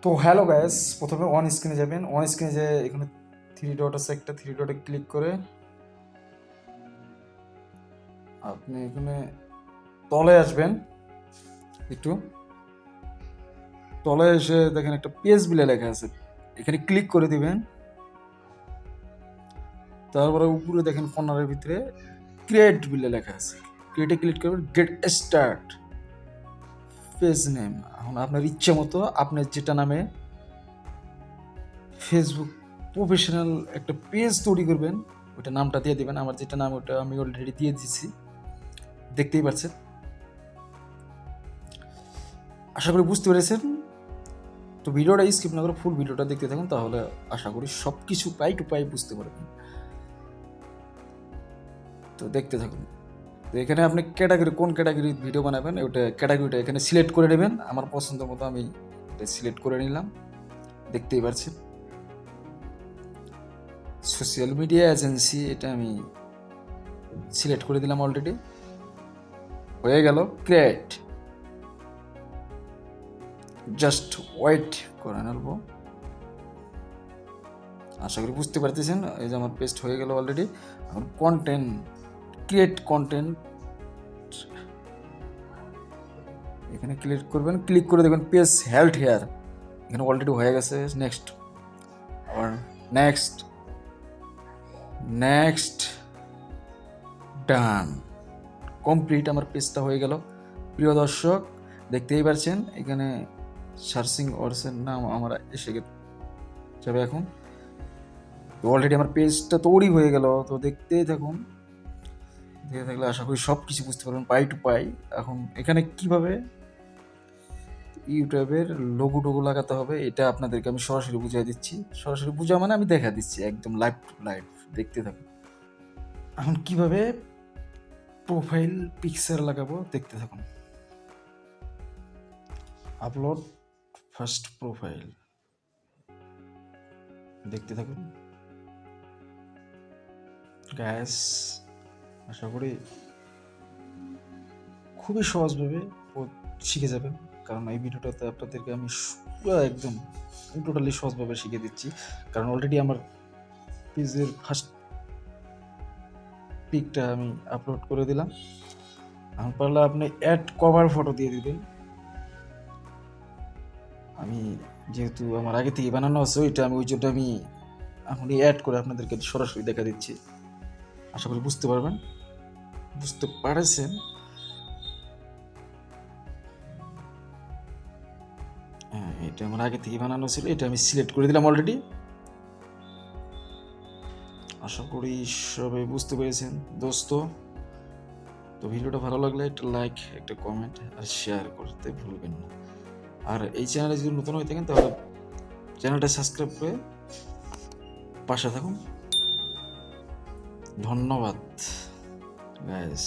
তো hello guys, প্রথমে on স্ক্রিনে যাবেন। অন স্ক্রিনে যে এখানে থ্রি ডট আছে, একটা থ্রি ডটে ক্লিক করে আপনি এখানে তলে আসবেন। একটু তলে এসে দেখেন একটা পেজ বিলে লেখা আছে, এখানে ক্লিক করে দিবেন। তারপরে উপরে দেখেন কর্নারের ভিতরে ক্রিয়েট বিলে লেখা আছে, ক্রিয়েটে ক্লিক করবেন। Get start page name. এখন আপনার ইচ্ছে মতো আপনার যেটা নামে ফেসবুক প্রফেশনাল একটা পেজ তৈরি করবেন, ওইটা নামটা দিয়ে দিবেন। আমার যেটা নাম ওটা আমি অলরেডি দিয়ে দিচ্ছি, দেখতেই পাচ্ছেন। আশা করি বুঝতে পেরেছেন। তো ভিডিওটা স্কিপ না করে ফুল ভিডিওটা দেখতে থাকুন, তাহলে আশা করি সব কিছু পাই টু পাই বুঝতে পারবেন। তো দেখতে থাকুন। তো এখানে আপনি ক্যাটাগরি, কোন ক্যাটাগরি ভিডিও বানাবেন ওটা ক্যাটাগরিটা এখানে সিলেক্ট করে নেবেন। আমার পছন্দ মতো আমি এটা সিলেক্ট করে নিলাম, দেখতেই পাচ্ছেন। সোশ্যাল মিডিয়া এজেন্সি এটা আমি সিলেক্ট করে দিলাম অলরেডি, হয়ে গেল ক্রিয়েট। জাস্ট ওয়েট করে নেব। আশা করি বুঝতে পারতেছেন। এই যে আমার পেস্ট হয়ে গেল অলরেডি। এখন কন্টেন্ট, ক্রিয়েট কন্টেন্ট এখানে ক্লিক করবেন। ক্লিক করে দেখবেন পেজ হেল্ড হেয়ার, এখানে অলরেডি হয়ে গেছে। নেক্সট, আবার নেক্সট, নেক্সট, ডান, কমপ্লিট। আমার পেজটা হয়ে গেল। প্রিয় দর্শক, দেখতেই পাচ্ছেন এখানে সার্চিং ওয়ার্ডসের নাম আমার এসে যাবে এখন। তো অলরেডি আমার পেজটা তৈরি হয়ে গেল। তো দেখতেই থাকুন, দেখে থাকলে আশা করি সব কিছু বুঝতে পারবেন পাই টু পাই। এখন এখানে কিভাবে ইউটিউবের লোগো টোগো লাগাতে হবে এটা আপনাদেরকে আমি সরাসরি বুঝিয়ে দিচ্ছি। সরাসরি বুঝা মানে আমি দেখা দিচ্ছি একদম লাইভ টু লাইভ, দেখতে থাকুন। এখন কিভাবে প্রোফাইল পিকচার লাগাবো দেখতে থাকুন। আপলোড ফার্স্ট প্রোফাইল, দেখতে থাকুন গ্যাস। আশা করি খুবই সহজভাবে শিখে যাবেন, কারণ এই ভিডিওটাতে আপনাদেরকে আমি পুরো একদম টোটালি সহজভাবে শিখে দিচ্ছি। কারণ অলরেডি আমার পেজের ফার্স্ট পিকটা আমি আপলোড করে দিলাম। এখন পারলে আপনি অ্যাড কভার ফটো দিয়ে দিবেন। আমি যেহেতু আমার আগে থেকে বানানো আছে ওইটা, আমি ওই জন্য আমি এখন অ্যাড করে আপনাদেরকে সরাসরি দেখা দিচ্ছি। আশা করি বুঝতে পারবেন, বুঝতে পারছেন। হ্যাঁ, এটা আমার আগে থেকে বানানো ছিল, এটা আমি সিলেক্ট করে দিলাম অলরেডি। আশা করি সবাই বুঝতে পেরেছেন দোস্ত। তো ভিডিওটা ভালো লাগলে একটা লাইক, একটা কমেন্ট আর শেয়ার করতে ভুলবেন না। আর এই চ্যানেলে যদি নতুন হয়ে থাকেন তাহলে চ্যানেলটা সাবস্ক্রাইব করে পাশে থাকুন। ধন্যবাদ গাইস।